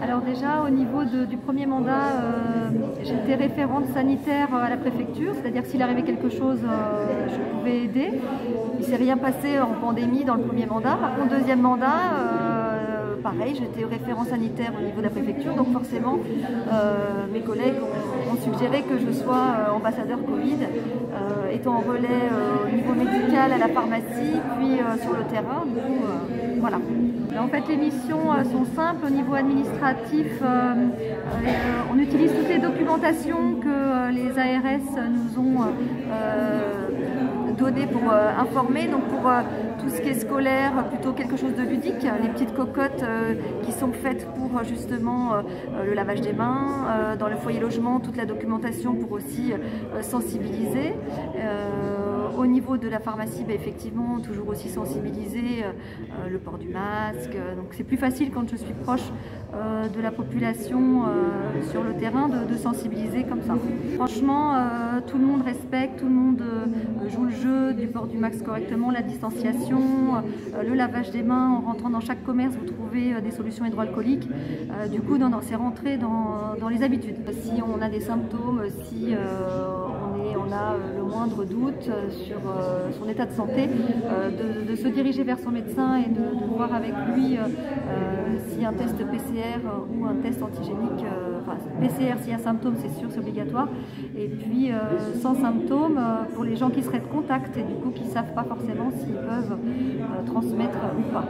Alors déjà, au niveau du premier mandat, j'étais référente sanitaire à la préfecture, c'est-à-dire que s'il arrivait quelque chose, je pouvais aider. Il ne s'est rien passé en pandémie dans le premier mandat. Par contre, deuxième mandat, pareil, j'étais référent sanitaire au niveau de la préfecture, donc forcément, mes collègues ont suggéré que je sois ambassadeur Covid, étant en relais au niveau médical à la pharmacie, puis sur le terrain. Du coup, voilà. En fait, les missions sont simples au niveau administratif. On utilise toutes les documentations que les ARS nous ont données pour informer. Donc pour tout ce qui est scolaire, plutôt quelque chose de ludique, les petites cocottes qui sont faites pour justement le lavage des mains, dans le foyer logement, toute la documentation pour aussi sensibiliser. Au niveau de la pharmacie, effectivement, toujours aussi sensibiliser le port du masque. Donc c'est plus facile quand je suis proche de la population sur le terrain de sensibiliser comme ça. Franchement, tout le monde respecte, tout le monde joue le jeu du port du masque correctement, la distanciation, le lavage des mains. En rentrant dans chaque commerce, vous trouvez des solutions hydroalcooliques. Du coup, c'est rentré dans les habitudes. Si on a des symptômes, si on a le moindre doute sur son état de santé, de se diriger vers son médecin et de voir avec lui si un test PCR ou un test antigénique, enfin PCR s'il y a symptômes, c'est sûr, c'est obligatoire, et puis sans symptômes pour les gens qui seraient de contact et du coup qui ne savent pas forcément s'ils peuvent transmettre ou pas.